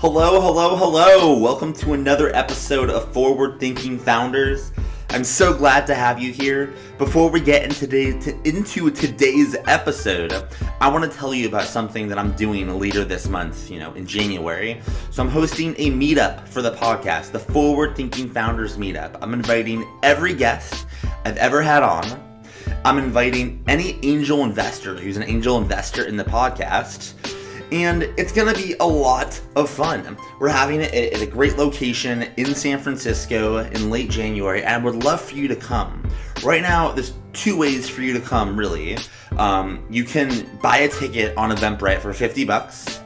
Hello, hello, hello. Welcome to another episode of Forward Thinking Founders. I'm so glad to have you here. Before we get into today's episode, I want to tell you about something that I'm doing later this month, in January. So I'm hosting a meetup for the podcast, the Forward Thinking Founders Meetup. I'm inviting every guest I've ever had on. I'm inviting any angel investor who's an angel investor in the podcast. And it's going to be a lot of fun. We're having it at a great location in San Francisco in late January, and I would love for you to come. Right now, there's two ways for you to come, really. You can buy a ticket on Eventbrite for $50,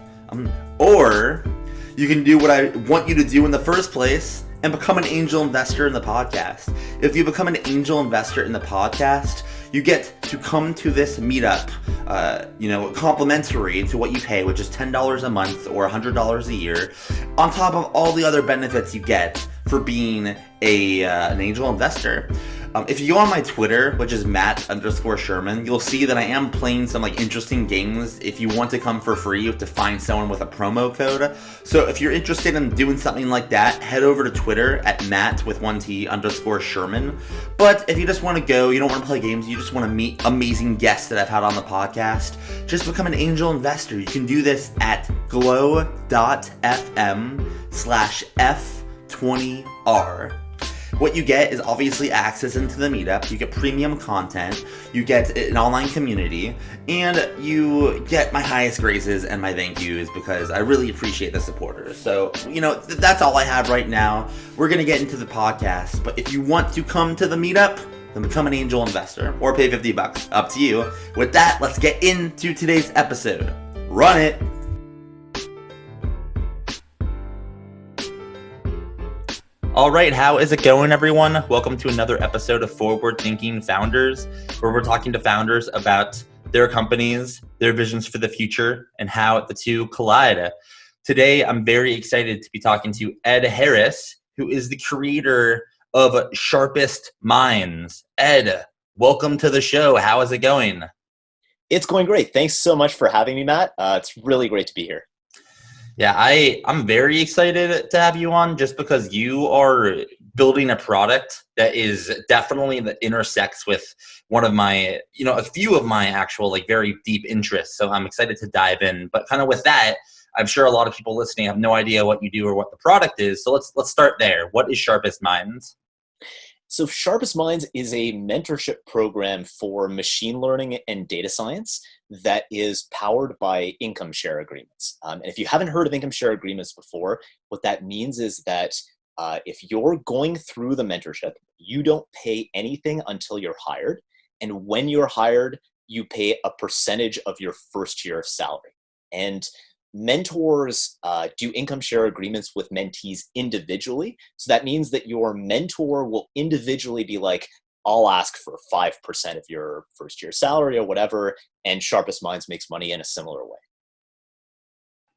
or you can do what I want you to do in the first place and become an angel investor in the podcast. If you become an angel investor in the podcast, you get to come to this meetup, complimentary to what you pay, which is $10 a month or $100 a year, on top of all the other benefits you get for being an angel investor. If you go on my Twitter, which is Matt_Sherman, you'll see that I am playing some interesting games. If you want to come for free, you have to find someone with a promo code. So if you're interested in doing something like that, head over to Twitter at Matt_Sherman. But if you just want to go, you don't want to play games, you just want to meet amazing guests that I've had on the podcast, just become an angel investor. You can do this at glow.fm/F20R. What you get is obviously access into the meetup, you get premium content, you get an online community, and you get my highest graces and my thank yous because I really appreciate the supporters. So, that's all I have right now. We're going to get into the podcast, but if you want to come to the meetup, then become an angel investor or pay $50. Up to you. With that, let's get into today's episode. Run it! All right, how is it going, everyone? Welcome to another episode of Forward Thinking Founders, where we're talking to founders about their companies, their visions for the future, and how the two collide. Today, I'm very excited to be talking to Ed Harris, who is the creator of SharpestMinds. Ed, welcome to the show. How is it going? It's going great. Thanks so much for having me, Matt. It's really great to be here. Yeah, I'm very excited to have you on just because you are building a product that is definitely that intersects with one of my, a few of my actual very deep interests. So I'm excited to dive in. But kind of with that, I'm sure a lot of people listening have no idea what you do or what the product is. So let's start there. What is SharpestMinds? So SharpestMinds is a mentorship program for machine learning and data science that is powered by income share agreements. And if you haven't heard of income share agreements before, what that means is that if you're going through the mentorship, you don't pay anything until you're hired. And when you're hired, you pay a percentage of your first year of salary. And mentors do income share agreements with mentees individually. So that means that your mentor will individually be like, I'll ask for 5% of your first year salary or whatever, and SharpestMinds makes money in a similar way.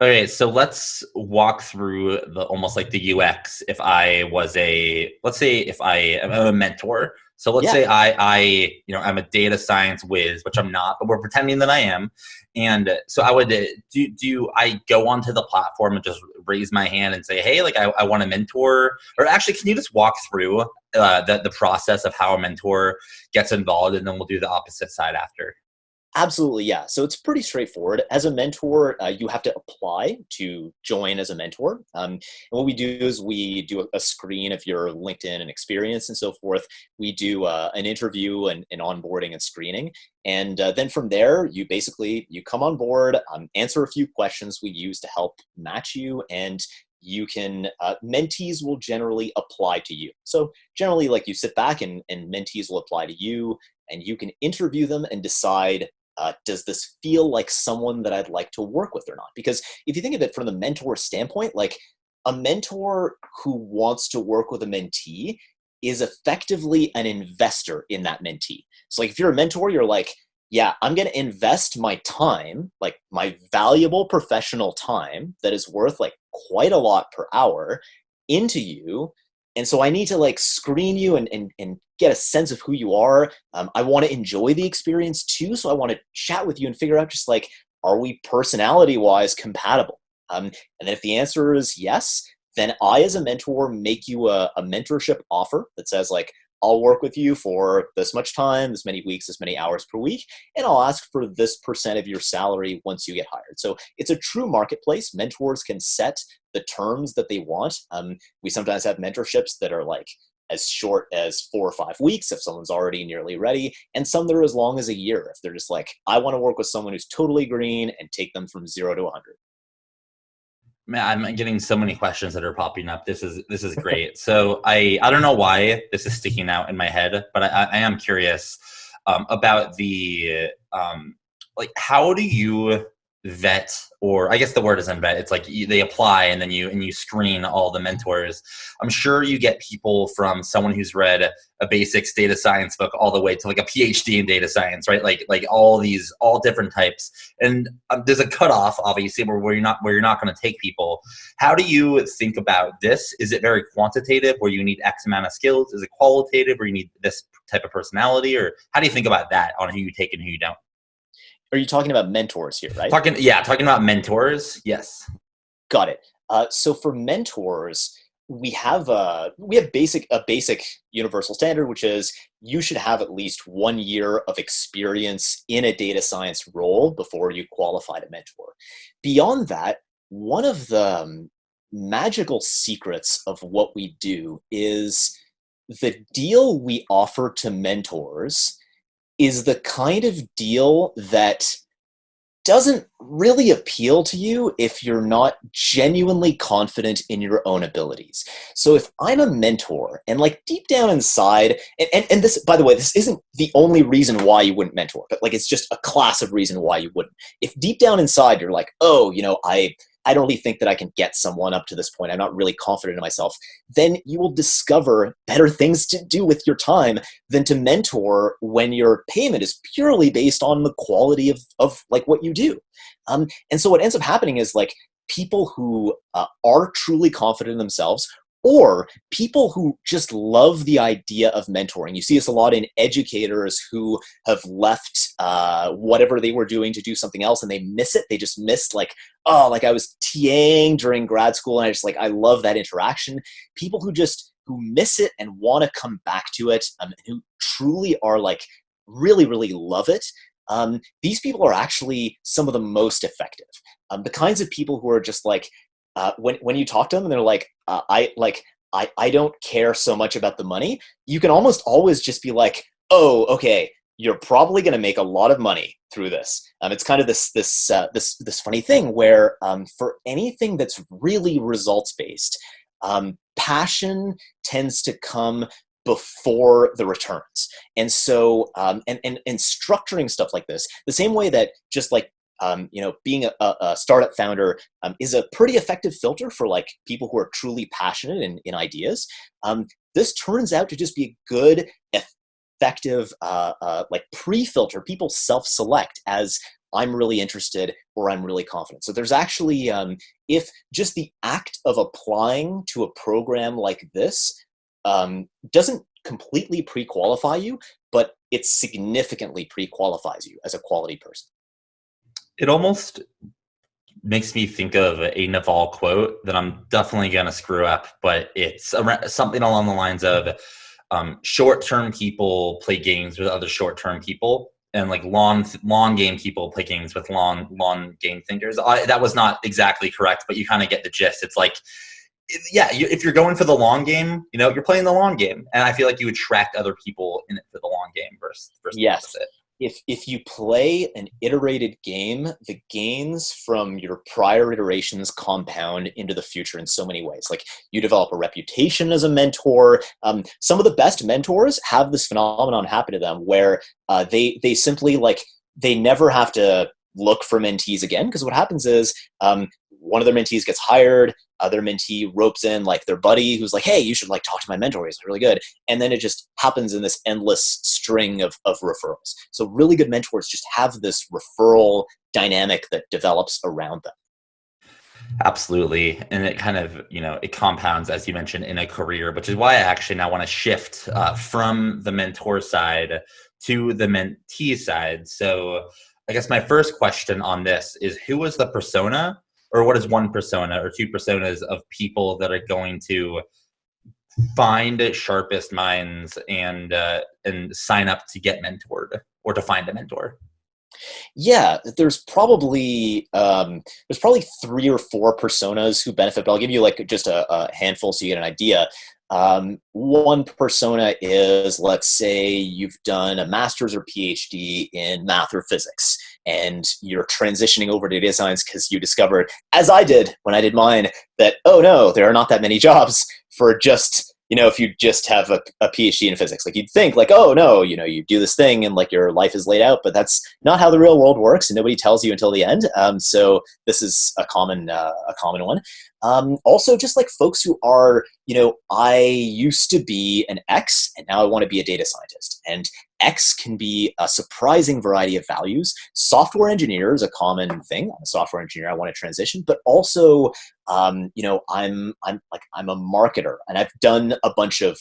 Okay, so let's walk through almost the UX. If I was if I am a mentor. So let's say I'm a data science whiz, which I'm not, but we're pretending that I am. And so I would do I go onto the platform and just raise my hand and say, hey, I want a mentor? Or actually, can you just walk through the process of how a mentor gets involved, and then we'll do the opposite side after? Absolutely, yeah. So it's pretty straightforward. As a mentor, you have to apply to join as a mentor. And what we do is we do a screen of your LinkedIn and experience and so forth. We do an interview and onboarding and screening. And then from there, you come on board, answer a few questions we use to help match you, and you can, mentees will generally apply to you. So generally, you sit back and mentees will apply to you, and you can interview them and decide, does this feel like someone that I'd like to work with or not? Because if you think of it from the mentor standpoint, a mentor who wants to work with a mentee is effectively an investor in that mentee. So if you're a mentor, you're like, yeah, I'm going to invest my time, my valuable professional time that is worth quite a lot per hour into you. And so I need to screen you and get a sense of who you are. I want to enjoy the experience too. So I want to chat with you and figure out just are we personality wise compatible? And then if the answer is yes, then I, as a mentor, make you a mentorship offer that says like, I'll work with you for this much time, this many weeks, this many hours per week, and I'll ask for this % of your salary once you get hired. So it's a true marketplace. Mentors can set the terms that they want. We sometimes have mentorships that are like as short as 4 or 5 weeks if someone's already nearly ready, and some that are as long as a year if they're just like, I want to work with someone who's totally green and take them from 0 to 100. Man, I'm getting so many questions that are popping up. This is great. So I don't know why this is sticking out in my head, but I am curious about the like, how do you vet, or I guess the word isn't vet. It's like they apply and then you screen all the mentors. I'm sure you get people from someone who's read a basics data science book all the way to like a PhD in data science, right? Like all different types. And there's a cutoff, obviously, where you're not going to take people. How do you think about this? Is it very quantitative, where you need X amount of skills? Is it qualitative, where you need this type of personality? Or how do you think about that on who you take and who you don't? Are you talking about mentors here, right? Talking about mentors. Yes. Got it. So for mentors, we have a basic universal standard, which is you should have at least 1 year of experience in a data science role before you qualify to mentor. Beyond that, one of the magical secrets of what we do is the deal we offer to mentors is the kind of deal that doesn't really appeal to you if you're not genuinely confident in your own abilities. So if I'm a mentor and like deep down inside, and this, by the way, this isn't the only reason why you wouldn't mentor, but like it's just a class of reason why you wouldn't. If deep down inside you're like, oh, you know, I don't really think that I can get someone up to this point, I'm not really confident in myself, then you will discover better things to do with your time than to mentor when your payment is purely based on the quality of like what you do. And so what ends up happening is like people who are truly confident in themselves, or people who just love the idea of mentoring. You see this a lot in educators who have left whatever they were doing to do something else and they miss it. They just miss like, oh, like I was TAing during grad school and I love that interaction. People who miss it and want to come back to it, who truly are like, really, really love it. These people are actually some of the most effective. The kinds of people who are just like, when you talk to them and they're like, I don't care so much about the money, you can almost always just be like, oh, okay, you're probably going to make a lot of money through this. It's kind of this funny thing where for anything that's really results based, passion tends to come before the returns. And so and structuring stuff like this, the same way that just like being a startup founder is a pretty effective filter for like people who are truly passionate in ideas. This turns out to just be a good, effective like pre-filter. People self-select as I'm really interested or I'm really confident. So there's actually, if just the act of applying to a program like this doesn't completely pre-qualify you, but it significantly pre-qualifies you as a quality person. It almost makes me think of a Naval quote that I'm definitely going to screw up, but it's something along the lines of short-term people play games with other short-term people, and like long game people play games with long game thinkers. That was not exactly correct, but you kind of get the gist. It's like, yeah, if you're going for the long game, you're playing the long game, and I feel like you attract other people in it for the long game versus yes. the opposite. If you play an iterated game, the gains from your prior iterations compound into the future in so many ways. Like you develop a reputation as a mentor. Some of the best mentors have this phenomenon happen to them where they simply like, they never have to look for mentees again, because what happens is one of their mentees gets hired, other mentee ropes in like their buddy who's like, hey, you should like talk to my mentor, he's really good. And then it just happens in this endless string of referrals. So really good mentors just have this referral dynamic that develops around them. Absolutely. And it kind of, it compounds, as you mentioned, in a career, which is why I actually now want to shift from the mentor side to the mentee side. So I guess my first question on this is, who was the persona or what is one persona or two personas of people that are going to find Sharpest Minds and sign up to get mentored or to find a mentor? Yeah, there's probably 3 or 4 personas who benefit, but I'll give you like just a handful so you get an idea. One persona is, let's say you've done a master's or PhD in math or physics, and you're transitioning over to data science because you discovered, as I did when I did mine, that, oh no, there are not that many jobs for just, if you just have a PhD in physics. Like, you'd think like, oh no, you do this thing and like your life is laid out, but that's not how the real world works, and nobody tells you until the end. So this is a common one. Also, just like folks who are, I used to be an X and now I want to be a data scientist. And X can be a surprising variety of values. Software engineer is a common thing. I'm a software engineer. I want to transition, but also, I'm a marketer, and I've done a bunch of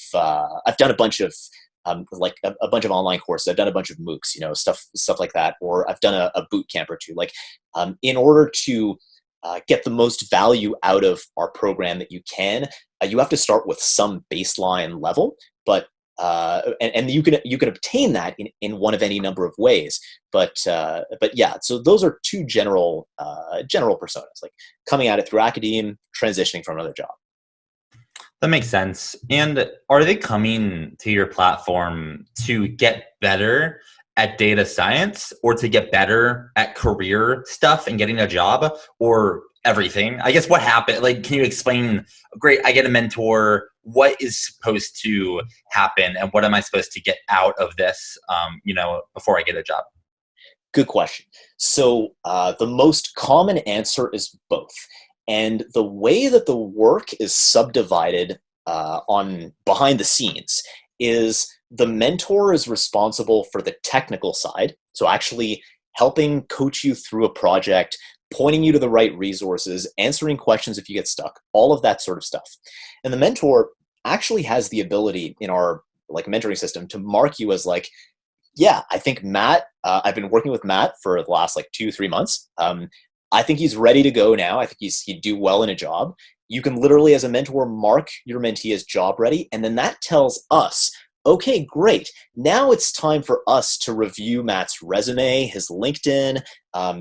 like a bunch of online courses. I've done a bunch of MOOCs, stuff like that, or I've done a boot camp or two. Like, in order to get the most value out of our program that you can, you have to start with some baseline level, but and you can obtain that in one of any number of ways. But yeah, so those are 2 general personas, like coming at it through academia, transitioning from another job. That makes sense. And are they coming to your platform to get better at data science, or to get better at career stuff and getting a job, or everything? I guess what happened, like, can you explain, great, I get a mentor, what is supposed to happen and what am I supposed to get out of this, before I get a job? Good question. So the most common answer is both. And the way that the work is subdivided on behind the scenes is the mentor is responsible for the technical side. So actually helping coach you through a project, pointing you to the right resources, answering questions if you get stuck, all of that sort of stuff. And the mentor actually has the ability in our like mentoring system to mark you as like, yeah, I think Matt, I've been working with Matt for the last like 2-3 months. I think he's ready to go now. I think he'd do well in a job. You can literally, as a mentor, mark your mentee as job ready. And then that tells us, okay, great. Now it's time for us to review Matt's resume, his LinkedIn,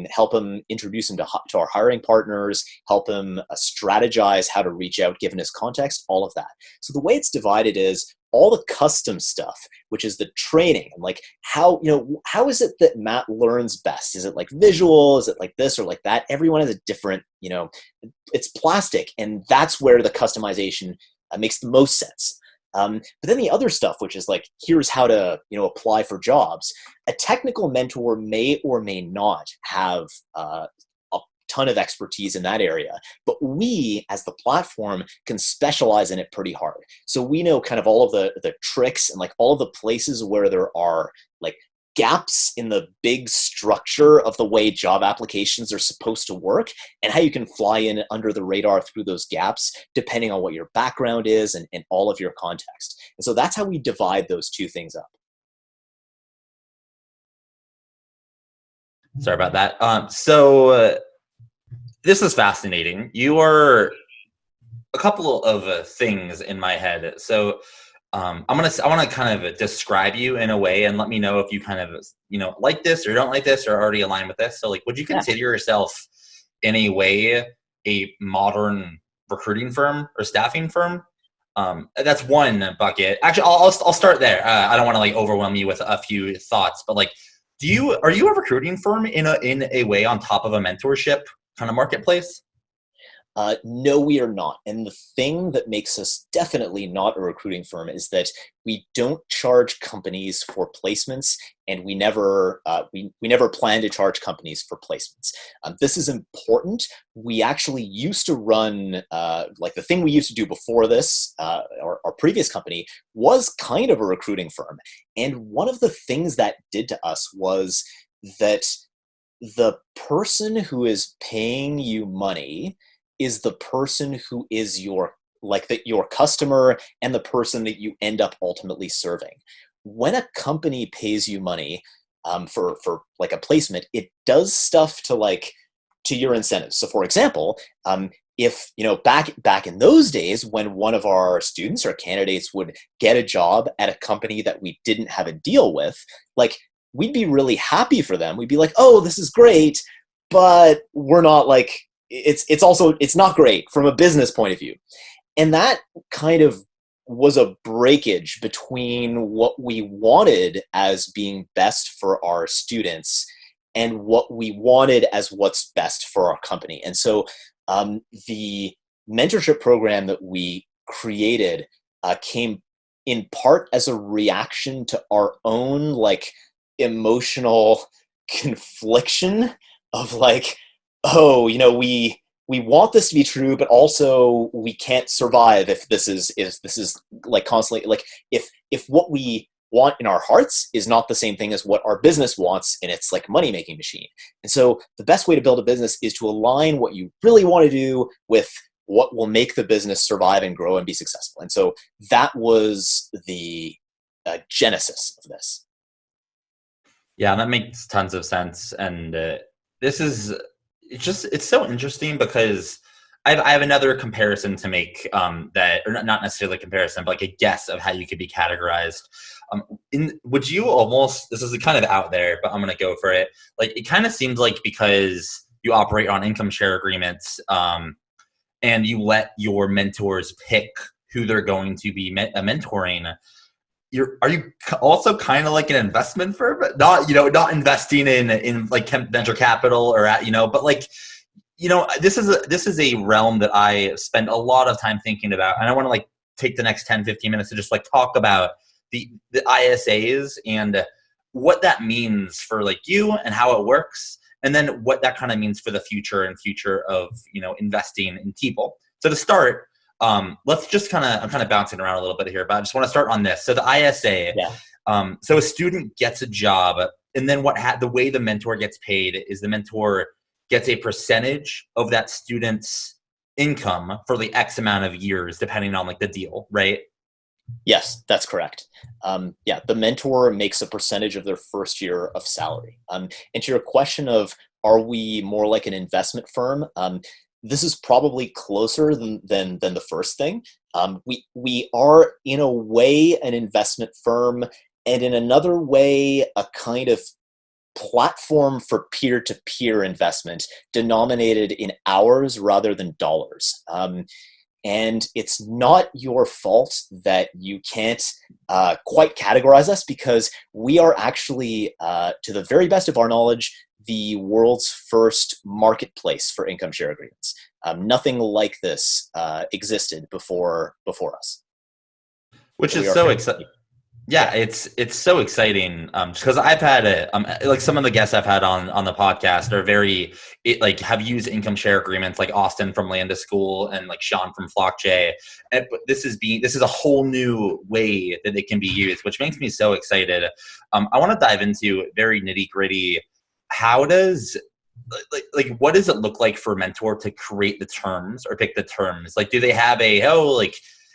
help him introduce him to our hiring partners, help him strategize how to reach out given his context, all of that. So the way it's divided is all the custom stuff, which is the training, and like how is it that Matt learns best? Is it like visual? Is it like this or like that? Everyone has a different, it's plastic, and that's where the customization makes the most sense. But then the other stuff, which is like, here's how to, apply for jobs. A technical mentor may or may not have a ton of expertise in that area, but we as the platform can specialize in it pretty hard. So we know kind of all of the tricks and like all of the places where there are like gaps in the big structure of the way job applications are supposed to work, and how you can fly in under the radar through those gaps depending on what your background is and all of your context. And so that's how we divide those 2 things up. Sorry about that. So this is fascinating. You are a couple of things in my head. So I want to kind of describe you in a way and let me know if you kind of, like this or don't like this or already align with this. So like, would you consider yourself in a way a modern recruiting firm or staffing firm? That's one bucket. Actually, I'll start there. I don't want to like overwhelm you with a few thoughts, but like, are you a recruiting firm in a way on top of a mentorship kind of marketplace? No, we are not. And the thing that makes us definitely not a recruiting firm is that we don't charge companies for placements, and we never plan to charge companies for placements. This is important. We actually used to run, like the thing we used to do before this, our previous company was kind of a recruiting firm. And one of the things that did to us was that the person who is paying you money is the person who is your customer and the person that you end up ultimately serving. When a company pays you money for like a placement, it does stuff to like to your incentives. So for example, if, back in those days when one of our students or candidates would get a job at a company that we didn't have a deal with, like, we'd be really happy for them. We'd be like, oh, this is great, but we're not like, it's not great from a business point of view. And that kind of was a breakage between what we wanted as being best for our students and what we wanted as what's best for our company. And so the mentorship program that we created came in part as a reaction to our own like emotional confliction of like, oh, we want this to be true, but also we can't survive if this is like constantly like if what we want in our hearts is not the same thing as what our business wants in its like money-making machine. And so the best way to build a business is to align what you really want to do with what will make the business survive and grow and be successful. And so that was the genesis of this. Yeah, that makes tons of sense. And it's so interesting because I have another comparison to make that, or not necessarily a comparison, but like a guess of how you could be categorized. Would you almost, this is kind of out there, but I'm going to go for it. Like, it kind of seems like because you operate on income share agreements and you let your mentors pick who they're going to be mentoring, are you also kind of like an investment firm, but not investing in like venture capital or but like, this is a realm that I spend a lot of time thinking about. And I want to like take the next 10, 15 minutes to just like talk about the ISAs and what that means for like you and how it works. And then what that kind of means for the future of, investing in people. So to start, let's just I'm kind of bouncing around a little bit here, but I just want to start on this. So the ISA, so a student gets a job, and then the way the mentor gets paid is the mentor gets a percentage of that student's income for the X amount of years, depending on like the deal, right? Yes, that's correct. The mentor makes a percentage of their first year of salary. And to your question of, are we more like an investment firm? This is probably closer than the first thing. We are in a way an investment firm, and in another way a kind of platform for peer-to-peer investment denominated in hours rather than dollars. And it's not your fault that you can't quite categorize us, because we are actually, to the very best of our knowledge, the world's first marketplace for income share agreements. Nothing like this existed before us. Which is so exciting. Yeah, it's so exciting because I've had like some of the guests I've had on the podcast are like have used income share agreements, like Austin from Land to School and like Sean from FlockJ. But this is a whole new way that it can be used, which makes me so excited. I want to dive into very nitty gritty. How does like what does it look like for a mentor to create the terms or pick the terms? Like, do they have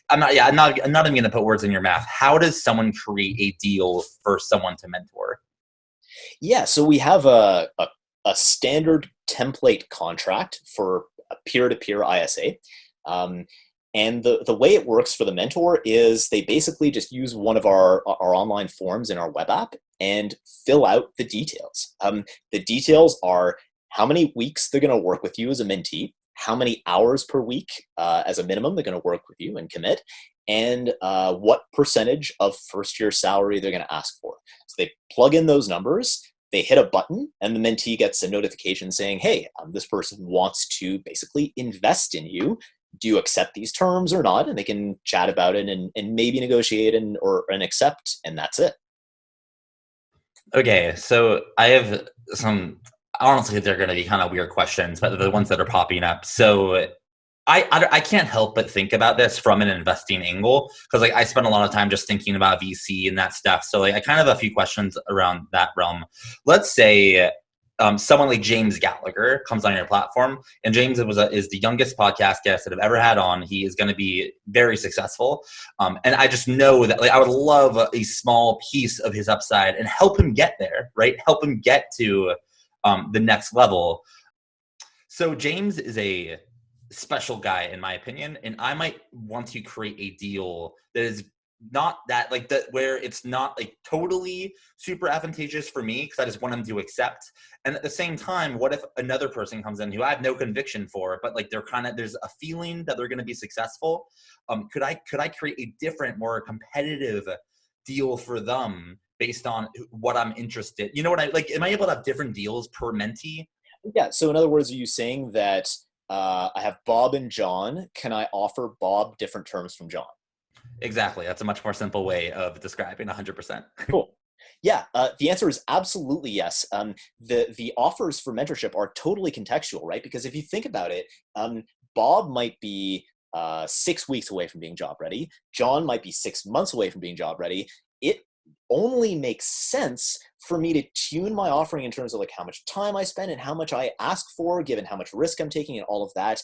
I'm not even going to put words in your mouth. How does someone create a deal for someone to mentor? Yeah, so we have a standard template contract for a peer-to-peer ISA. And the way it works for the mentor is they basically just use one of our online forms in our web app and fill out the details. The details are how many weeks they're going to work with you as a mentee, how many hours per week as a minimum they're going to work with you and commit, and what percentage of first year salary they're going to ask for. So they plug in those numbers, they hit a button, and the mentee gets a notification saying, hey, this person wants to basically invest in you. Do you accept these terms or not? And they can chat about it and maybe negotiate and accept, and that's it. Okay, so I have some, honestly, they're going to be kind of weird questions, but the ones that are popping up. So I can't help but think about this from an investing angle, because like I spend a lot of time just thinking about VC and that stuff. So like I kind of have a few questions around that realm. Let's say someone like James Gallagher comes on your platform, and James is the youngest podcast guest that I've ever had on. He is going to be very successful, and I just know that like I would love a small piece of his upside and help him get there, right? Help him get to the next level. So James is a special guy in my opinion, and I might want to create a deal that is not that like that where it's not like totally super advantageous for me because I just want him to accept. And at the same time, what if another person comes in who I have no conviction for, but like they're kind of there's a feeling that they're going to be successful? Could I create a different, more competitive deal for them based on what I'm interested? You know what I like? Am I able to have different deals per mentee? Yeah. So in other words, are you saying that I have Bob and John? Can I offer Bob different terms from John? Exactly. That's a much more simple way of describing 100%. Cool. Yeah, the answer is absolutely yes. The offers for mentorship are totally contextual, right? Because if you think about it, Bob might be 6 weeks away from being job ready. John might be 6 months away from being job ready. It only makes sense for me to tune my offering in terms of like how much time I spend and how much I ask for, given how much risk I'm taking and all of that,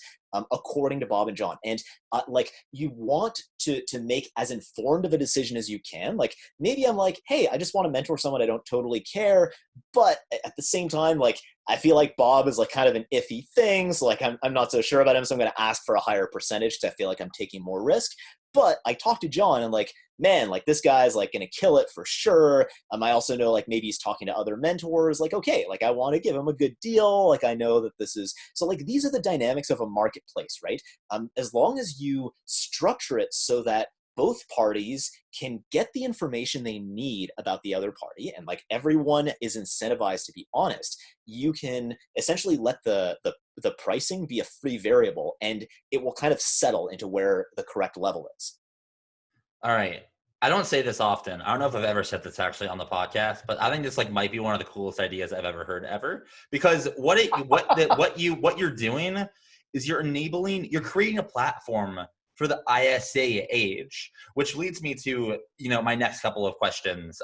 according to Bob and John. And like you want to make as informed of a decision as you can. Like maybe I'm like, hey, I just want to mentor someone I don't totally care, but at the same time, like I feel like Bob is like kind of an iffy thing. So like I'm not so sure about him, so I'm going to ask for a higher percentage because I feel like I'm taking more risk. But I talked to John and like, man, like this guy's like gonna kill it for sure. I also know like maybe he's talking to other mentors. Like, okay, like I want to give him a good deal. Like I know that this is so. Like these are the dynamics of a marketplace, right? As long as you structure it so that both parties can get the information they need about the other party, and like everyone is incentivized to be honest, you can essentially let the pricing be a free variable, and it will kind of settle into where the correct level is. All right. I don't say this often. I don't know if I've ever said this actually on the podcast, but I think this like might be one of the coolest ideas I've ever heard ever. Because what you're doing is you're creating a platform for the ISA age, which leads me to my next couple of questions.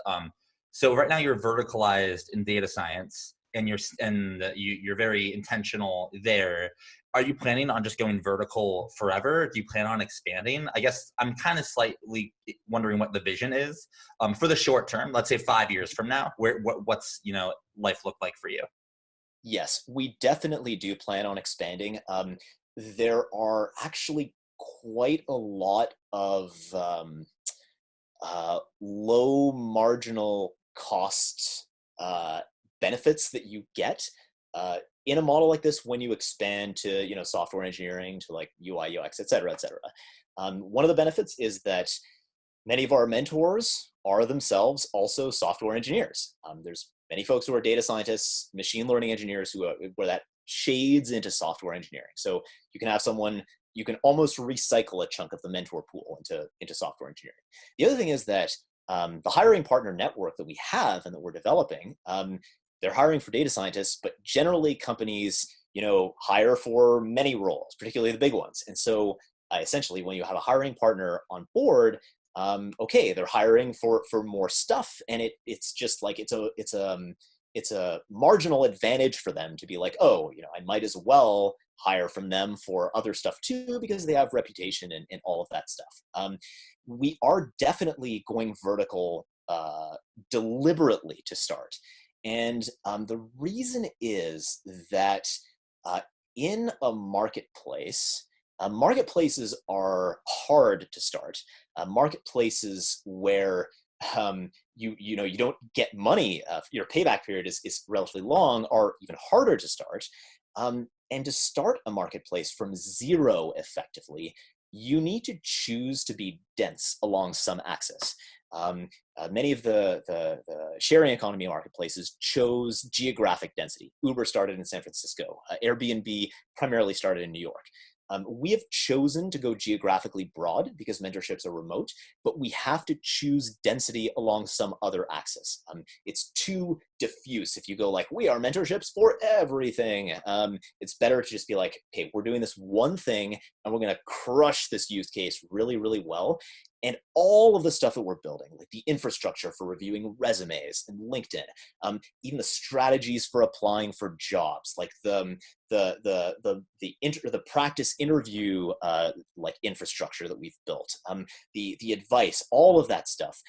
So right now you're verticalized in data science, and you're very intentional there. Are you planning on just going vertical forever? Do you plan on expanding? I guess I'm kind of slightly wondering what the vision is for the short term. Let's say 5 years from now. What's life look like for you? Yes, we definitely do plan on expanding. There are actually quite a lot of low marginal cost benefits that you get in a model like this when you expand to software engineering, to like UI, UX, et cetera, et cetera. One of the benefits is that many of our mentors are themselves also software engineers. There's many folks who are data scientists, machine learning engineers where that shades into software engineering. So you can have someone, you can almost recycle a chunk of the mentor pool into software engineering. The other thing is that the hiring partner network that we have and that we're developing, they're hiring for data scientists, but generally companies, hire for many roles, particularly the big ones. And so essentially when you have a hiring partner on board, okay, they're hiring for more stuff, and it's just like it's a marginal advantage for them to be like, oh, I might as well hire from them for other stuff too, because they have reputation and all of that stuff. We are definitely going vertical deliberately to start. And the reason is that in a marketplace, marketplaces are hard to start. Marketplaces where you don't get money, your payback period is relatively long, are even harder to start. And to start a marketplace from zero effectively, you need to choose to be dense along some axis. Many of the sharing economy marketplaces chose geographic density. Uber started in San Francisco. Airbnb primarily started in New York. We have chosen to go geographically broad because mentorships are remote, but we have to choose density along some other axis. It's too diffuse. If you go like, we are mentorships for everything, it's better to just be like, okay, we're doing this one thing and we're going to crush this use case really, really well. And all of the stuff that we're building, like the infrastructure for reviewing resumes and LinkedIn, even the strategies for applying for jobs, like the practice interview like infrastructure that we've built, the advice, all of that stuff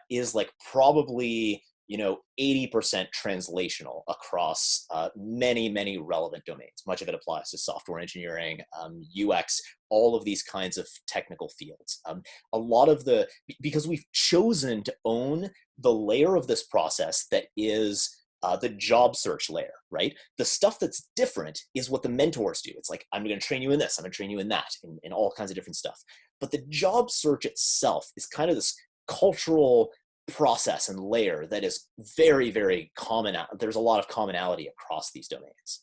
is like probably 80% translational across many, many relevant domains. Much of it applies to software engineering, UX, all of these kinds of technical fields. A lot of because we've chosen to own the layer of this process that is the job search layer, right? The stuff that's different is what the mentors do. It's like, I'm going to train you in this, I'm going to train you in that, in all kinds of different stuff. But the job search itself is kind of this cultural process and layer that is very, very common. There's a lot of commonality across these domains.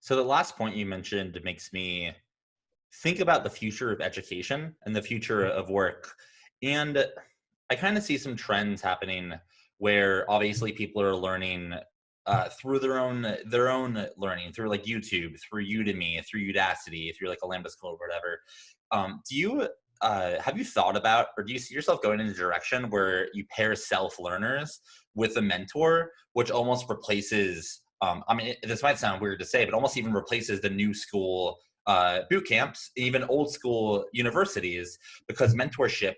So the last point you mentioned makes me think about the future of education and the future of work. And I kind of see some trends happening where obviously people are learning through their own learning, through like YouTube, through Udemy, through Udacity, through like a Lambda School or whatever. Do you have you thought about, or do you see yourself going in a direction where you pair self-learners with a mentor, which almost replaces, I mean, this might sound weird to say, but almost even replaces the new school boot camps, even old school universities, because mentorship,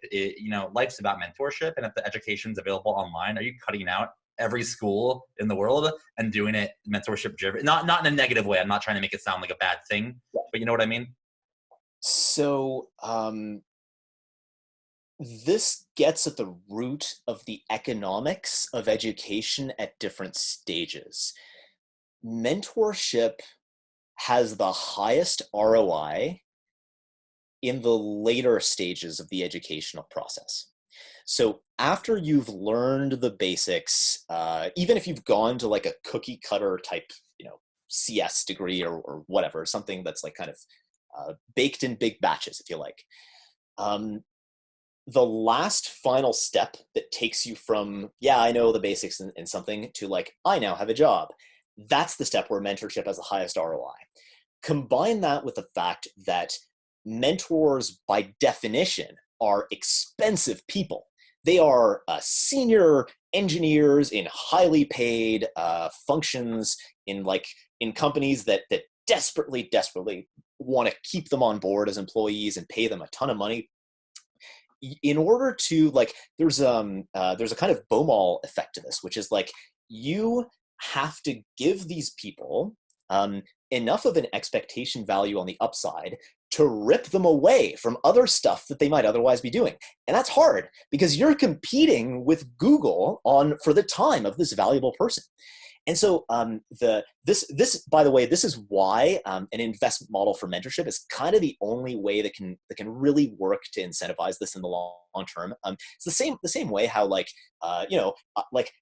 life's about mentorship. And if the education's available online, are you cutting out every school in the world and doing it mentorship driven? Not in a negative way. I'm not trying to make it sound like a bad thing, but you know what I mean? So this gets at the root of the economics of education at different stages. Mentorship has the highest ROI in the later stages of the educational process. So after you've learned the basics, even if you've gone to like a cookie cutter type, CS degree or whatever, something that's like kind of baked in big batches, if you like. The last final step that takes you from, yeah, I know the basics in something to like, I now have a job. That's the step where mentorship has the highest ROI. Combine that with the fact that mentors, by definition, are expensive people. They are senior engineers in highly paid functions in companies that desperately want to keep them on board as employees and pay them a ton of money. In order to there's a kind of Baumol effect to this, which is like you have to give these people enough of an expectation value on the upside to rip them away from other stuff that they might otherwise be doing. And that's hard because you're competing with Google for the time of this valuable person. And so this, by the way, this is why an investment model for mentorship is kind of the only way that can really work to incentivize this in the long term. It's the same way how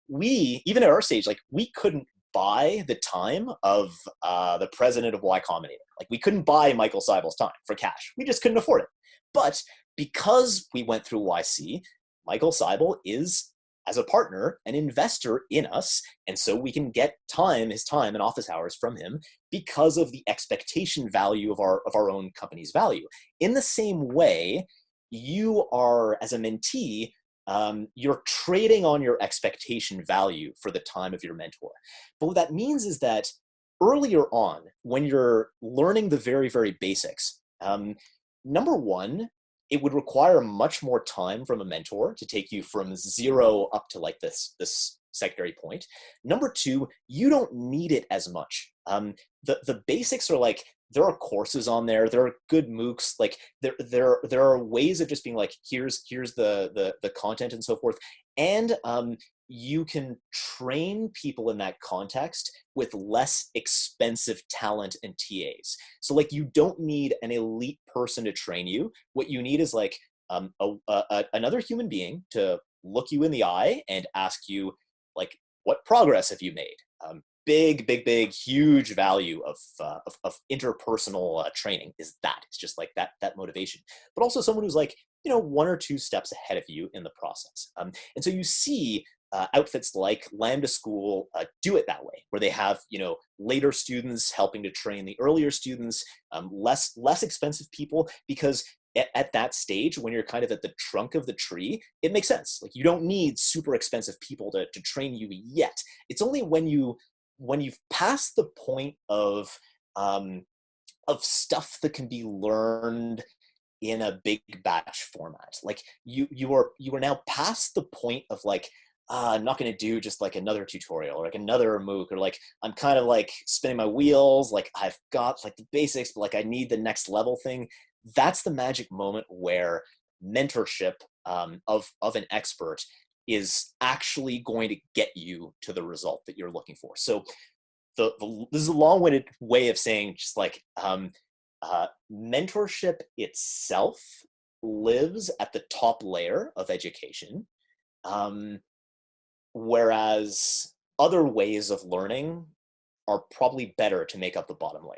we, even at our stage, we couldn't buy the time of the president of Y Combinator. We couldn't buy Michael Seibel's time for cash. We just couldn't afford it. But because we went through YC, Michael Seibel is, as a partner, an investor in us. And so we can get his time and office hours from him because of the expectation value of our own company's value. In the same way, you are, as a mentee, you're trading on your expectation value for the time of your mentor. But what that means is that earlier on, when you're learning the very, very basics, number one, it would require much more time from a mentor to take you from zero up to this secondary point. Number two, you don't need it as much. The basics are there are courses on there. There are good MOOCs. There are ways of just being here's the content and so forth. And you can train people in that context with less expensive talent and TAs. So you don't need an elite person to train you. What you need is another human being to look you in the eye and ask you what progress have you made? Big, huge value of interpersonal training is that. It's just that motivation, but also someone who's one or two steps ahead of you in the process. And so you see outfits like Lambda School do it that way, where they have later students helping to train the earlier students, less expensive people, because at that stage, when you're kind of at the trunk of the tree, it makes sense. You don't need super expensive people to train you yet. It's only when you've passed the point of stuff that can be learned in a big batch format. You are now past the point of I'm not going to do just like another tutorial or like another MOOC, or like I'm kind of like spinning my wheels, like I've got like the basics, but like I need the next level thing. That's the magic moment where mentorship of an expert is actually going to get you to the result that you're looking for. So this is a long-winded way of saying just like mentorship itself lives at the top layer of education, whereas other ways of learning are probably better to make up the bottom layer.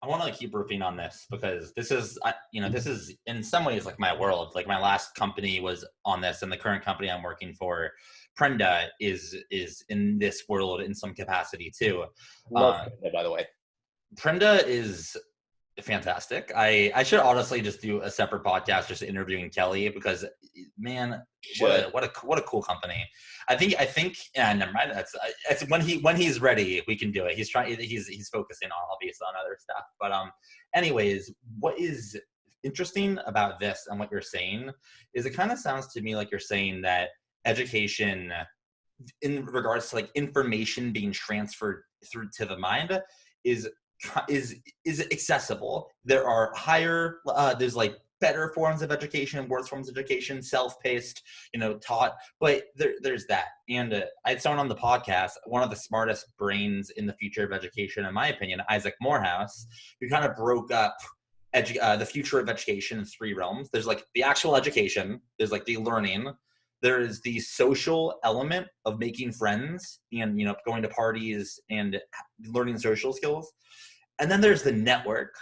I want to keep riffing on this because this is, this is in some ways like my world. Like my last company was on this, and the current company I'm working for, Prenda, is in this world in some capacity too. Love Prenda, by the way. Prenda is fantastic. I should honestly just do a separate podcast just interviewing Kelly, because man, what a cool company. I think yeah, never mind. That's when he's ready, we can do it. He's focusing on obviously on other stuff. But anyways, what is interesting about this and what you're saying is it kind of sounds to me like you're saying that education in regards to like information being transferred through to the mind is accessible. There are higher, there's like better forms of education, worse forms of education, self-paced, taught, but there's that. And I had someone on the podcast, one of the smartest brains in the future of education, in my opinion, Isaac Morehouse, who kind of broke up the future of education in three realms. There's like the actual education, there's like the learning, there's the social element of making friends and, going to parties and learning social skills. And then there's the network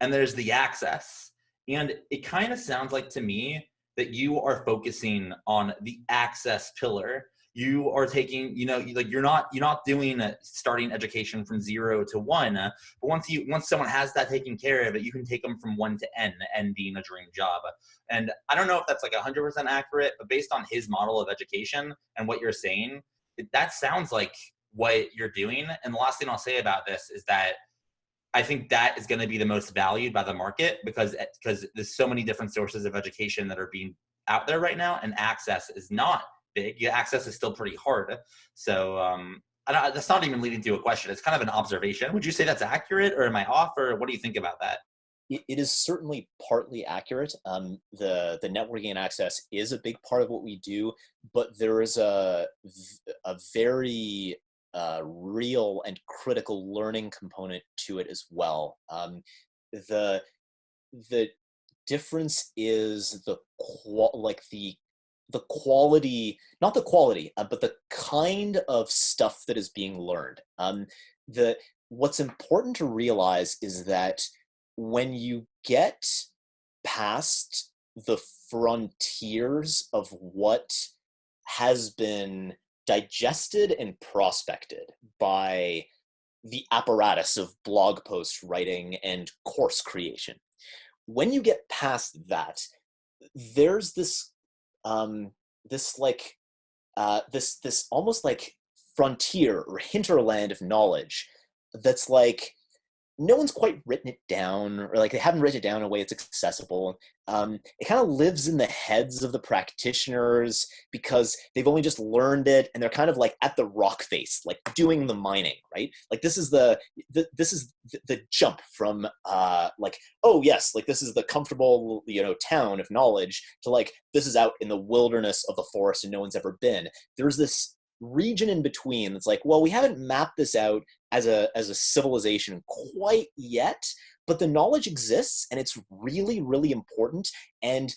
and there's the access. And it kind of sounds like to me that you are focusing on the access pillar. You are taking, like you're not doing starting education from 0 to 1. But once someone has that taken care of it, you can take them from 1 to N being a dream job. And I don't know if that's like 100% accurate, but based on his model of education and what you're saying, that sounds like what you're doing. And the last thing I'll say about this is that I think that is going to be the most valued by the market because there's so many different sources of education that are being out there right now, and access is not big. Access is still pretty hard. So that's not even leading to a question. It's kind of an observation. Would you say that's accurate, or am I off, or what do you think about that? It is certainly partly accurate. The networking and access is a big part of what we do, but there is a very real and critical learning component to it as well. The difference is the quality, not the quality, but the kind of stuff that is being learned. What's important to realize is that when you get past the frontiers of what has been digested and prospected by the apparatus of blog post writing and course creation, when you get past that, there's this almost like frontier or hinterland of knowledge that's like no one's quite written it down, or like they haven't written it down in a way it's accessible. It kind of lives in the heads of the practitioners because they've only just learned it, and they're kind of like at the rock face, like doing the mining, right? Like this is the jump from like, oh yes, like this is the comfortable town of knowledge, to like this is out in the wilderness of the forest and no one's ever been. There's this region in between that's like, well, we haven't mapped this out as a civilization quite yet, but the knowledge exists and it's really, really important. And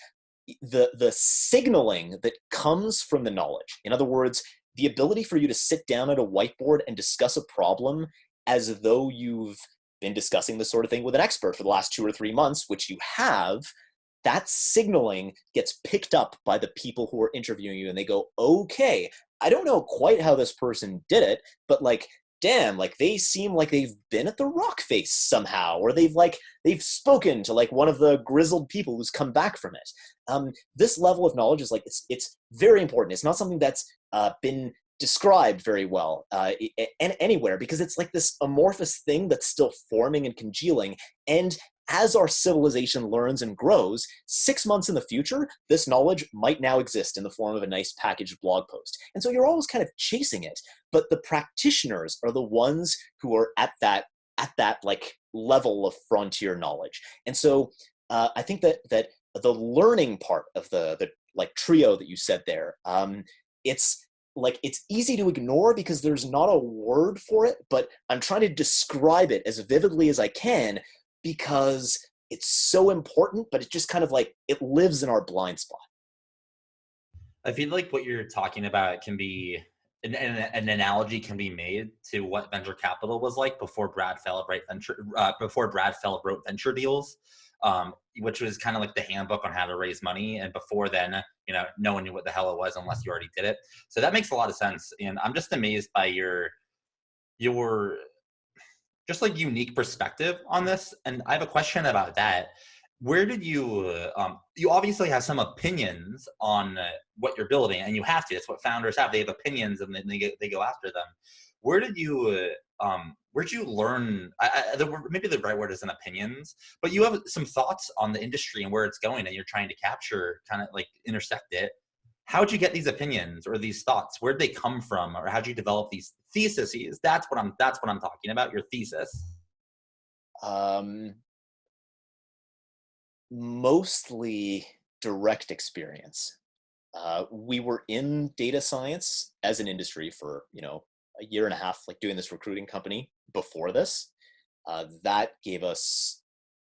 the signaling that comes from the knowledge, in other words, the ability for you to sit down at a whiteboard and discuss a problem as though you've been discussing this sort of thing with an expert for the last 2 or 3 months, which you have, that signaling gets picked up by the people who are interviewing you, and they go, okay, I don't know quite how this person did it, but like, damn, like they seem like they've been at the rock face somehow, or they've spoken to like one of the grizzled people who's come back from it. This level of knowledge is like, it's very important. It's not something that's been described very well anywhere, because it's like this amorphous thing that's still forming and congealing. And as our civilization learns and grows, 6 months in the future, this knowledge might now exist in the form of a nice packaged blog post. And so you're always kind of chasing it, but the practitioners are the ones who are at that like level of frontier knowledge. And so I think that the learning part of the like trio that you said there, it's easy to ignore because there's not a word for it, but I'm trying to describe it as vividly as I can because it's so important, but it just kind of like, it lives in our blind spot. I feel like what you're talking about can be, an analogy can be made to what venture capital was like before Brad Feld wrote Venture Deals, which was kind of like the handbook on how to raise money. And before then, no one knew what the hell it was unless you already did it. So that makes a lot of sense. And I'm just amazed by your just like unique perspective on this. And I have a question about that. Where did you obviously have some opinions on what you're building, and you have to. That's what founders have. They have opinions, and then they go after them. Where'd you learn? Maybe the right word isn't opinions, but you have some thoughts on the industry and where it's going, and you're trying to capture, kind of like intersect it. How'd you get these opinions or these thoughts? Where'd they come from, or how'd you develop these theses? That's what I'm talking about. Your thesis. Mostly direct experience. We were in data science as an industry for, a year and a half, like doing this recruiting company before this. That gave us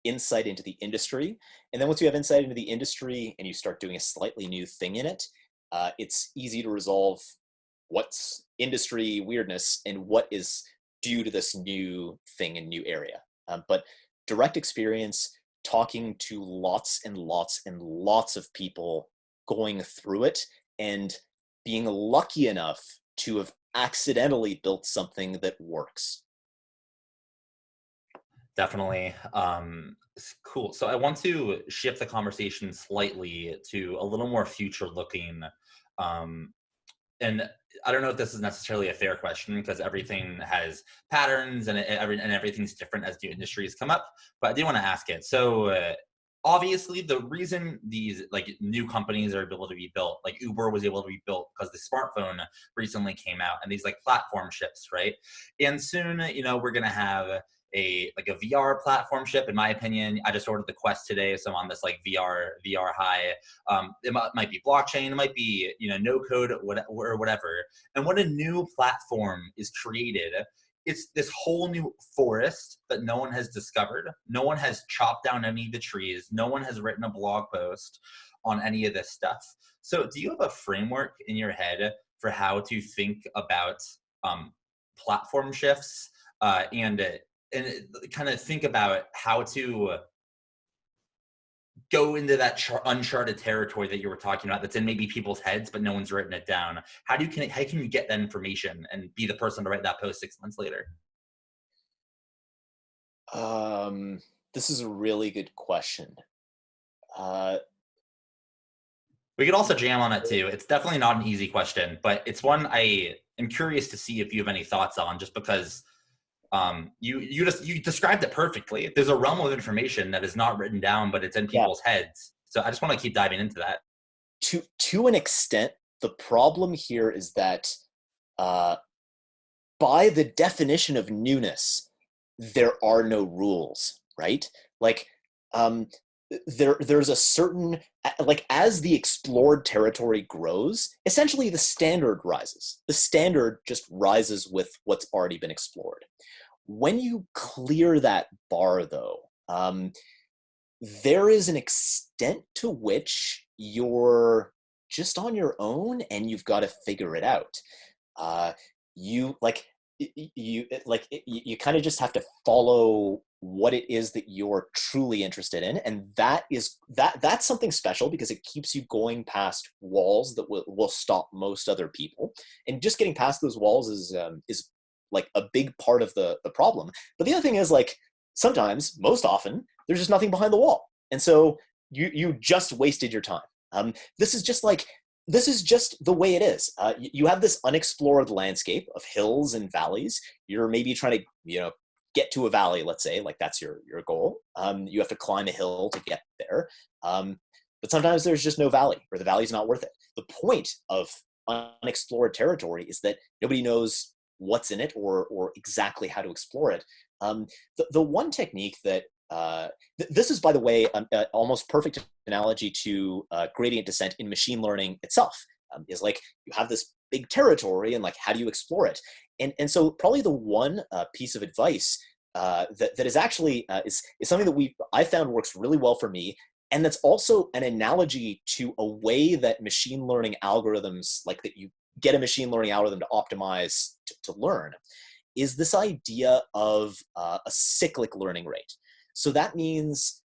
insight into the industry. And then once you have insight into the industry and you start doing a slightly new thing in it, it's easy to resolve what's industry weirdness and what is due to this new thing and new area. But direct experience, talking to lots and lots and lots of people going through it and being lucky enough to have accidentally built something that works. Definitely. Cool. So I want to shift the conversation slightly to a little more future looking. And I don't know if this is necessarily a fair question because everything has patterns and everything's different as new industries come up, but I do want to ask it. So obviously the reason these like new companies are able to be built, like Uber was able to be built because the smartphone recently came out and these like platform shifts, right? And soon, we're going to have a VR platform ship. In my opinion, I just ordered the Quest today, so I'm on this like VR high. It might be blockchain, it might be no code or whatever. And when a new platform is created, it's this whole new forest that no one has discovered. No one has chopped down any of the trees. No one has written a blog post on any of this stuff. So do you have a framework in your head for how to think about platform shifts and kind of think about how to go into that uncharted territory that you were talking about that's in maybe people's heads, but no one's written it down? How can you get that information and be the person to write that post 6 months later? This is a really good question. We could also jam on it too. It's definitely not an easy question, but it's one I am curious to see if you have any thoughts on, just because you described it perfectly. There's a realm of information that is not written down, but it's in people's heads. So I just want to keep diving into that. To an extent, the problem here is that by the definition of newness, there are no rules, right? Like there's a certain, like as the explored territory grows, essentially the standard rises. The standard just rises with what's already been explored. When you clear that bar though, there is an extent to which you're just on your own and you've got to figure it out. You kind of just have to follow what it is that you're truly interested in, and that's something special because it keeps you going past walls that will stop most other people. And just getting past those walls is like a big part of the problem. But the other thing is, like, sometimes, most often, there's just nothing behind the wall, and so you just wasted your time. This is just the way it is. You have this unexplored landscape of hills and valleys. You're maybe trying to, get to a valley, let's say, like that's your goal. You have to climb a hill to get there. But sometimes there's just no valley, or the valley's not worth it. The point of unexplored territory is that nobody knows what's in it or exactly how to explore it. The one technique that this is, by the way, an almost perfect analogy to gradient descent in machine learning itself, is like you have this big territory and like how do you explore it? And so probably the one piece of advice that is actually is something that I found works really well for me. And that's also an analogy to a way that machine learning algorithms, like that you get a machine learning algorithm to optimize to learn, is this idea of a cyclic learning rate. So that means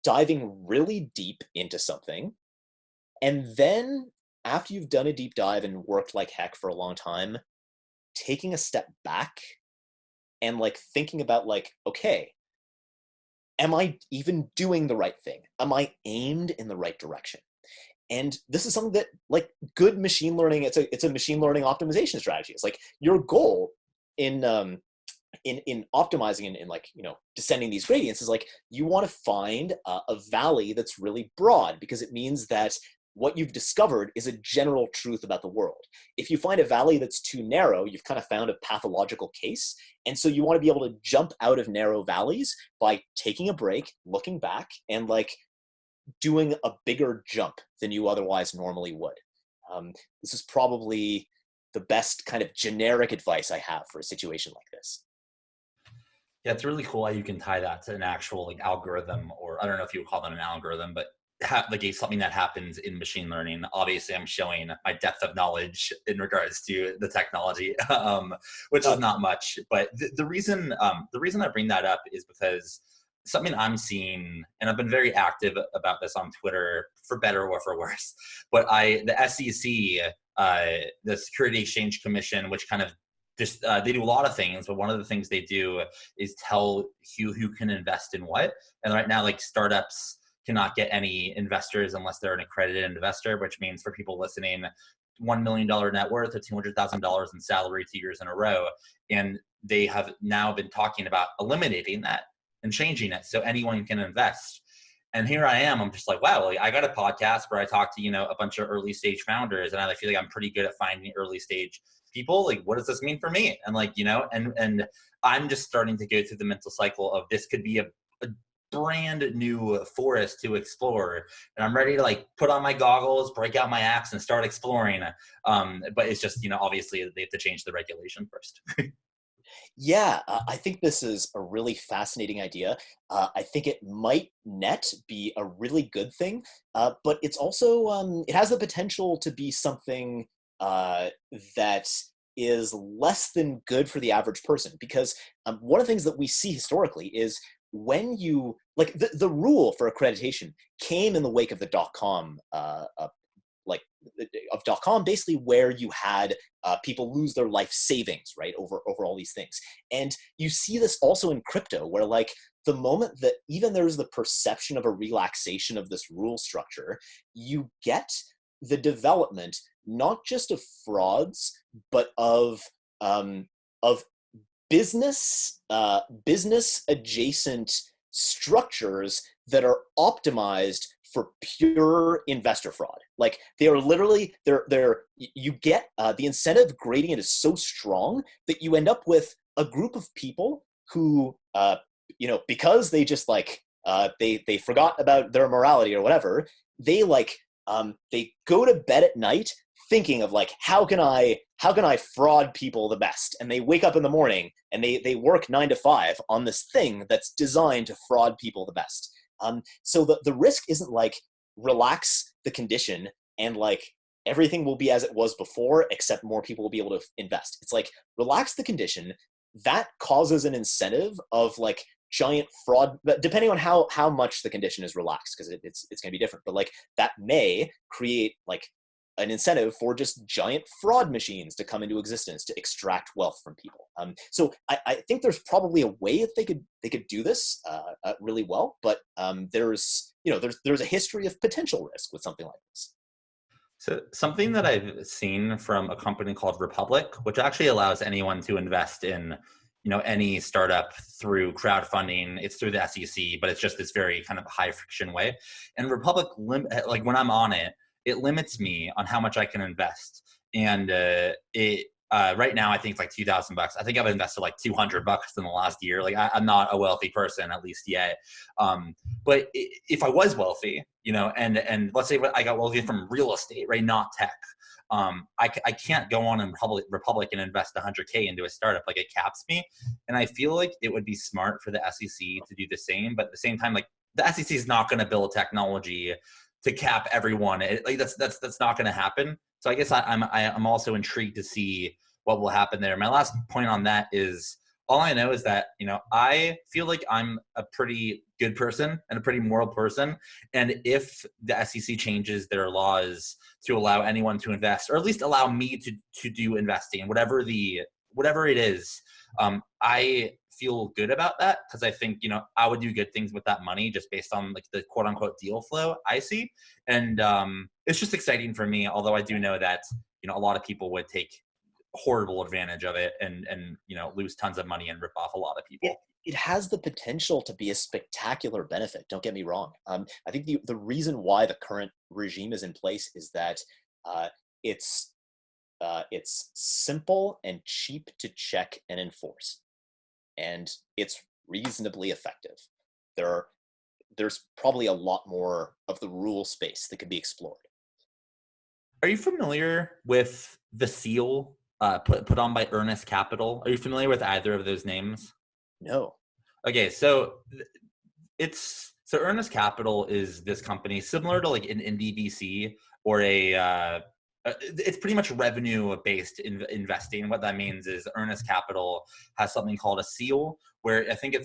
diving really deep into something, and then after you've done a deep dive and worked like heck for a long time, taking a step back and like thinking about like, okay, am I even doing the right thing? Am I aimed in the right direction? And this is something that like good machine learning, it's a machine learning optimization strategy. It's like your goal in optimizing and in like, descending these gradients is like, you want to find a valley that's really broad, because it means that what you've discovered is a general truth about the world. If you find a valley that's too narrow, you've kind of found a pathological case. And so you want to be able to jump out of narrow valleys by taking a break, looking back, and like doing a bigger jump than you otherwise normally would. This is probably the best kind of generic advice I have for a situation like this. Yeah, it's really cool how you can tie that to an actual like algorithm, or I don't know if you would call that an algorithm, but like something that happens in machine learning. Obviously, I'm showing my depth of knowledge in regards to the technology, which is not much. But the reason I bring that up is because something I'm seeing, and I've been very active about this on Twitter, for better or for worse. But the SEC, the Security Exchange Commission, which kind of just they do a lot of things, but one of the things they do is tell you who can invest in what. And right now, like startups cannot get any investors unless they're an accredited investor, which means for people listening, $1 million net worth or $200,000 in salary 2 years in a row. And they have now been talking about eliminating that and changing it so anyone can invest. And here I am, I'm just like, wow, like I got a podcast where I talk to, a bunch of early stage founders, and I feel like I'm pretty good at finding early stage people. Like, what does this mean for me? And like, and I'm just starting to go through the mental cycle of this could be a brand new forest to explore, and I'm ready to like put on my goggles, break out my axe, and start exploring. But it's just, obviously they have to change the regulation first. Yeah, I think this is a really fascinating idea. I think it might net be a really good thing, but it's also, it has the potential to be something that is less than good for the average person. Because one of the things that we see historically is when you, like the rule for accreditation came in the wake of the dot-com basically, where you had people lose their life savings, right, over all these things. And you see this also in crypto, where like the moment that even there's the perception of a relaxation of this rule structure, you get the development not just of frauds, but of business adjacent structures that are optimized for pure investor fraud. Like they are literally, you get the incentive gradient is so strong that you end up with a group of people who, because they just like, they forgot about their morality or whatever, they like, they go to bed at night thinking of like, how can I fraud people the best? And they wake up in the morning and they work 9 to 5 on this thing that's designed to fraud people the best. So the risk isn't like relax the condition and like everything will be as it was before, except more people will be able to invest. It's like relax the condition. That causes an incentive of like giant fraud, but depending on how much the condition is relaxed, because it's going to be different. But like that may create like an incentive for just giant fraud machines to come into existence to extract wealth from people. So I think there's probably a way that they could do this really well, but there's a history of potential risk with something like this. So something that I've seen from a company called Republic, which actually allows anyone to invest in, any startup through crowdfunding. It's through the SEC, but it's just this very kind of high friction way. And Republic, like when I'm on it, it limits me on how much I can invest. And right now, I think it's like $2,000. I think I've invested like $200 in the last year. Like I'm not a wealthy person, at least yet. But if I was wealthy, and let's say I got wealthy from real estate, right? Not tech. I can't go on in Republic and invest $100K into a startup. Like it caps me. And I feel like it would be smart for the SEC to do the same. But at the same time, like the SEC is not going to build technology to cap everyone. That's not going to happen. So I guess I'm also intrigued to see what will happen there. My last point on that is, all I know is that, I feel like I'm a pretty good person and a pretty moral person. And if the SEC changes their laws to allow anyone to invest, or at least allow me to do investing, whatever it is, I feel good about that, because I think, I would do good things with that money just based on like the quote unquote deal flow I see. And it's just exciting for me, although I do know that, a lot of people would take horrible advantage of it and lose tons of money and rip off a lot of people. It has the potential to be a spectacular benefit. Don't get me wrong. I think the reason why the current regime is in place is that it's simple and cheap to check and enforce, and it's reasonably effective. There's probably a lot more of the rule space that could be explored. Are you familiar with the seal put on by Earnest Capital? Are you familiar with either of those names? No. Okay, so Earnest Capital is this company similar to like an indie VC or it's pretty much revenue-based investing. What that means is Earnest Capital has something called a seal, where I think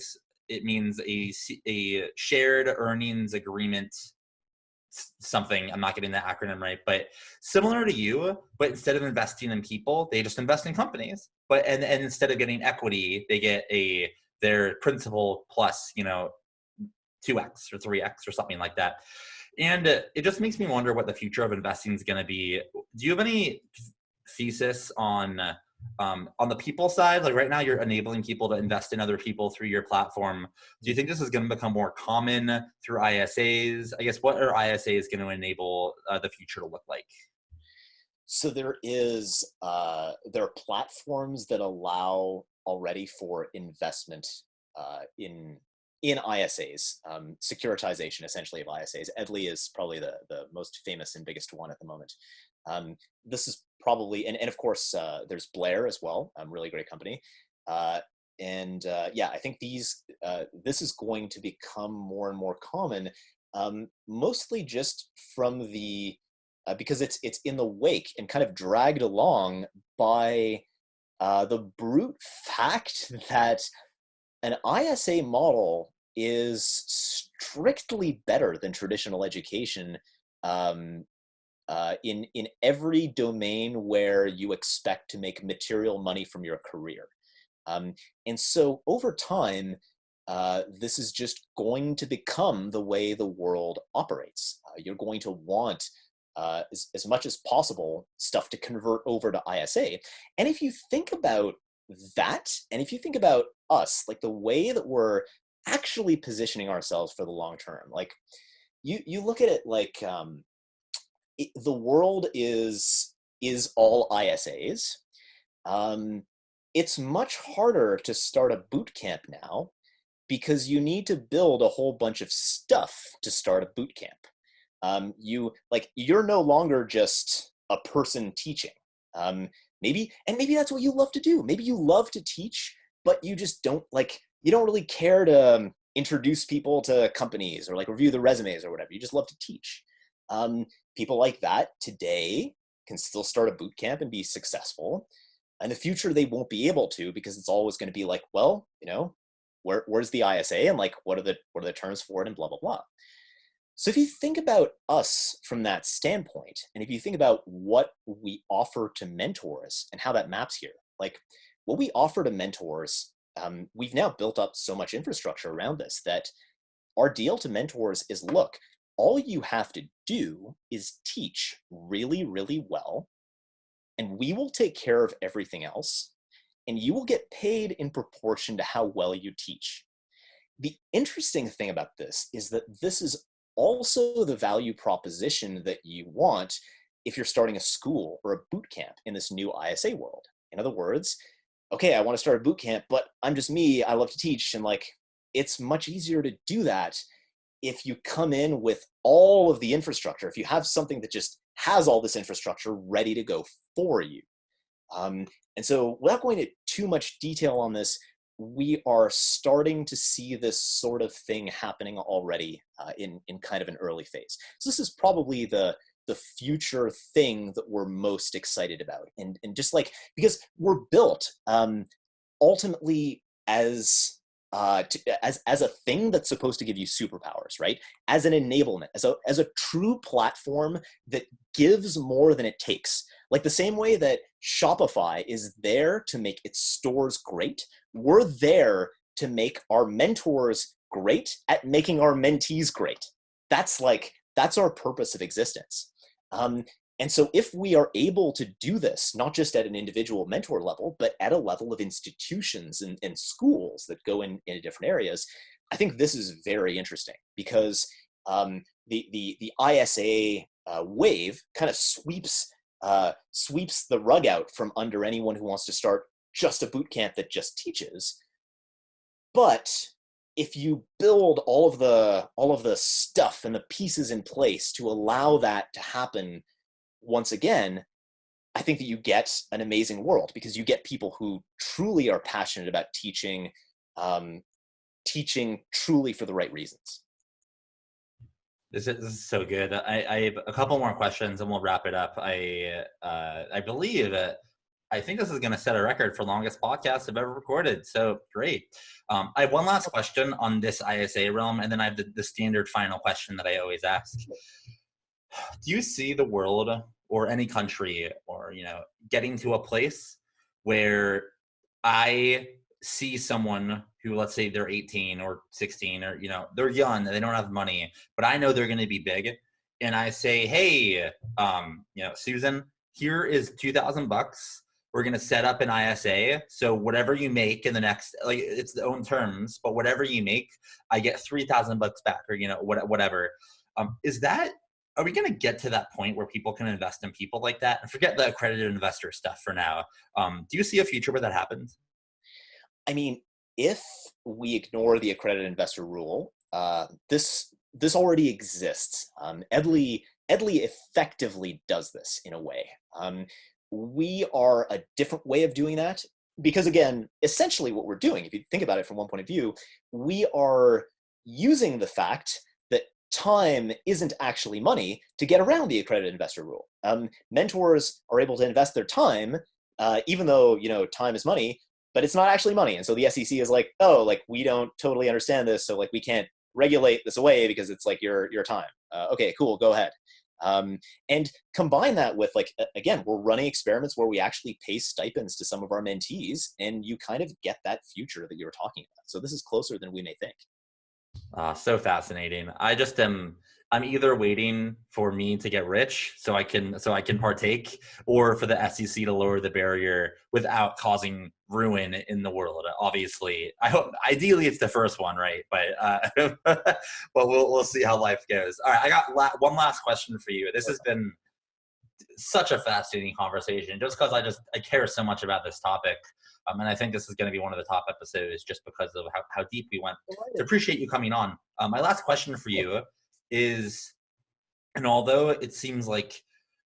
it means a shared earnings agreement. Something, I'm not getting the acronym right, but similar to you, but instead of investing in people, they just invest in companies. But and instead of getting equity, they get their principal plus 2x or 3x or something like that. And it just makes me wonder what the future of investing is going to be. Do you have any thesis on the people side? Like right now, you're enabling people to invest in other people through your platform. Do you think this is going to become more common through ISAs? I guess, what are ISAs going to enable the future to look like? So there are platforms that allow already for investment in ISAs, securitization essentially of ISAs. Edley is probably the most famous and biggest one at the moment. This is probably, and of course, there's Blair as well, really great company. I think this is going to become more and more common, mostly just from because it's in the wake and kind of dragged along by the brute fact that an ISA model is strictly better than traditional education in every domain where you expect to make material money from your career. And so over time, this is just going to become the way the world operates. You're going to want, as much as possible, stuff to convert over to ISA. And if you think about that, and if you think about us, like the way that we're actually positioning ourselves for the long term, like you look at it like the world is all ISAs. It's much harder to start a boot camp now because you need to build a whole bunch of stuff to start a boot camp. You're no longer just a person teaching. Maybe that's what you love to do. Maybe you love to teach, but you just don't you don't really care to introduce people to companies or like review the resumes or whatever. You just love to teach. People like that today can still start a boot camp and be successful. In the future, they won't be able to, because it's always going to be like, well, where's the ISA and like, what are the terms for it and blah, blah, blah. So if you think about us from that standpoint, and if you think about what we offer to mentors and how that maps here, like what we offer to mentors, we've now built up so much infrastructure around this that our deal to mentors is, look, all you have to do is teach really, really well, and we will take care of everything else. and you will get paid in proportion to how well you teach. The interesting thing about this is that this is also the value proposition that you want if you're starting a school or a boot camp in this new ISA world. In other words, okay, I want to start a boot camp, but I'm just me, I love to teach, and like, it's much easier to do that if you come in with all of the infrastructure, if you have something that just has all this infrastructure ready to go for you. And so without going into too much detail on this, we are starting to see this sort of thing happening already in kind of an early phase. So this is probably the future thing that we're most excited about. And just like, because we're built ultimately as a thing that's supposed to give you superpowers, right? As an enablement, as a true platform that gives more than it takes. Like the same way that Shopify is there to make its stores great, we're there to make our mentors great at making our mentees great. That's our purpose of existence. And so if we are able to do this, not just at an individual mentor level, but at a level of institutions and schools that go in different areas, I think this is very interesting because the ISA wave kind of sweeps the rug out from under anyone who wants to start just a boot camp that just teaches. But if you build all of the stuff and the pieces in place to allow that to happen, once again, I think that you get an amazing world because you get people who truly are passionate about teaching, teaching truly for the right reasons. This is so good. I have a couple more questions and we'll wrap it up. I believe that I think this is going to set a record for longest podcast I've ever recorded. So great. I have one last question on this ISA realm, and then I have the standard final question that I always ask. Do you see the world or any country or, getting to a place where I see someone who, let's say they're 18 or 16 or, they're young and they don't have money, but I know they're going to be big. And I say, hey, Susan, here is $2,000. We're going to set up an ISA. So whatever you make in the next, it's the own terms, but whatever you make, I get $3,000 back or, whatever. Are we going to get to that point where people can invest in people like that? And forget the accredited investor stuff for now. Do you see a future where that happens? I mean, if we ignore the accredited investor rule, this already exists. Edley effectively does this in a way. We are a different way of doing that because, again, essentially what we're doing, if you think about it from one point of view, we are using the fact that time isn't actually money to get around the accredited investor rule. Mentors are able to invest their time, even though, time is money, but it's not actually money. And so the SEC is like, oh, we don't totally understand this. So we can't regulate this away because it's your time. Okay, cool, go ahead. And combine that with again, we're running experiments where we actually pay stipends to some of our mentees, and you kind of get that future that you were talking about. So this is closer than we may think. So fascinating. I'm either waiting for me to get rich so I can partake, or for the SEC to lower the barrier without causing ruin in the world. Obviously, I hope ideally it's the first one, right? But but we'll see how life goes. All right, I got one last question for you. This has been such a fascinating conversation, just because I care so much about this topic. And I think this is going to be one of the top episodes just because of how deep we went. So appreciate you coming on. My last question for you is, and although it seems like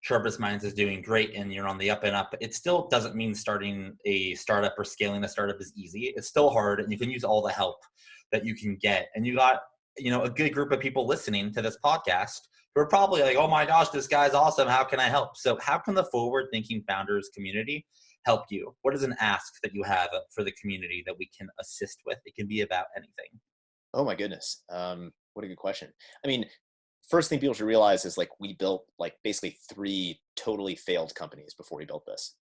SharpestMinds is doing great and you're on the up and up, it still doesn't mean starting a startup or scaling a startup is easy. It's still hard, and you can use all the help that you can get. And you got, a good group of people listening to this podcast who are probably like, oh my gosh, this guy's awesome. How can I help? So how can the forward thinking founders community help you? What is an ask that you have for the community that we can assist with? It can be about anything. Oh my goodness. What a good question. I mean, first thing people should realize is we built basically 3 totally failed companies before we built this.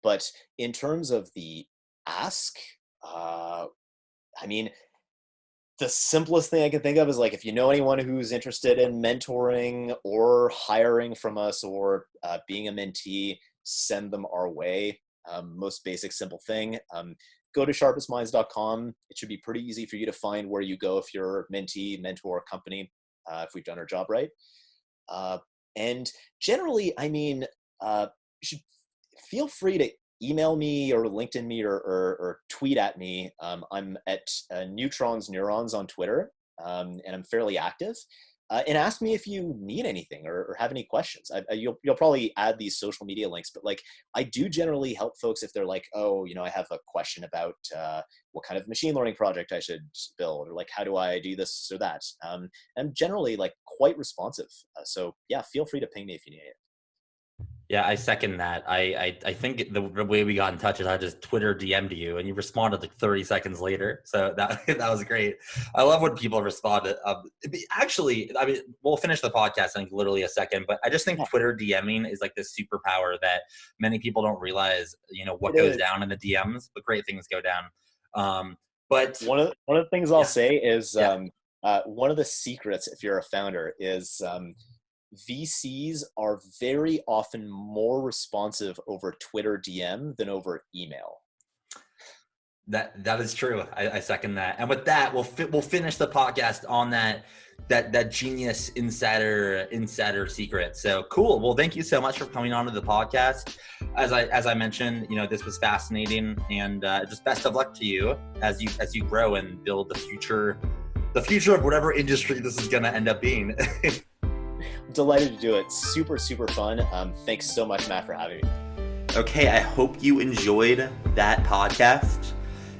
But in terms of the ask, I mean, the simplest thing I can think of is if you know anyone who's interested in mentoring or hiring from us or being a mentee, send them our way. Most basic, simple thing. Go to sharpestminds.com. It should be pretty easy for you to find where you go if you're mentee, mentor, company, if we've done our job right. And generally, I mean, you should feel free to email me or LinkedIn me or tweet at me. I'm at Neutrons Neurons on Twitter, and I'm fairly active. And ask me if you need anything or have any questions. You'll probably add these social media links, but like I do generally help folks if they're like, oh, I have a question about what kind of machine learning project I should build, or like how do I do this or that. I'm generally like quite responsive. So yeah, feel free to ping me if you need it. Yeah, I second that. I think the way we got in touch is I just Twitter DM'd you and you responded like 30 seconds later. So that was great. I love when people respond. Actually, I mean, we'll finish the podcast in literally a second, but I just think Twitter DMing is like this superpower that many people don't realize, what goes down in the DMs, but great things go down. But one of the things I'll say is one of the secrets, if you're a founder, is VCs are very often more responsive over Twitter DM than over email. That is true. I second that. And with that, we'll finish the podcast on that genius insider secret. So cool. Well, thank you so much for coming on to the podcast. As I mentioned, this was fascinating, and just best of luck to you as you grow and build the future of whatever industry this is going to end up being. Delighted to do it. Super, super fun. Thanks so much, Matt, for having me. Okay, I hope you enjoyed that podcast.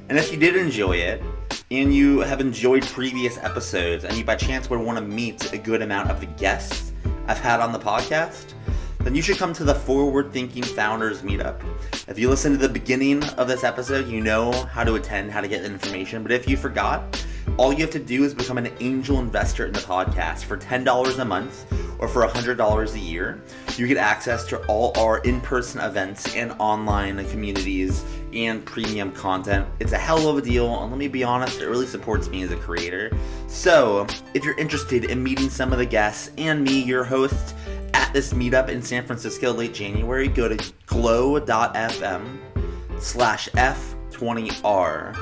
And if you did enjoy it, and you have enjoyed previous episodes, and you by chance would want to meet a good amount of the guests I've had on the podcast, then you should come to the Forward Thinking Founders Meetup. If you listen to the beginning of this episode, you know how to attend, how to get the information. But if you forgot, all you have to do is become an angel investor in the podcast for $10 a month or for $100 a year. You get access to all our in-person events and online communities and premium content. It's a hell of a deal, and let me be honest, it really supports me as a creator. So if you're interested in meeting some of the guests and me, your host, at this meetup in San Francisco late January, go to glow.fm/F20R.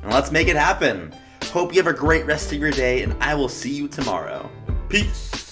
And let's make it happen. Hope you have a great rest of your day, and I will see you tomorrow. Peace.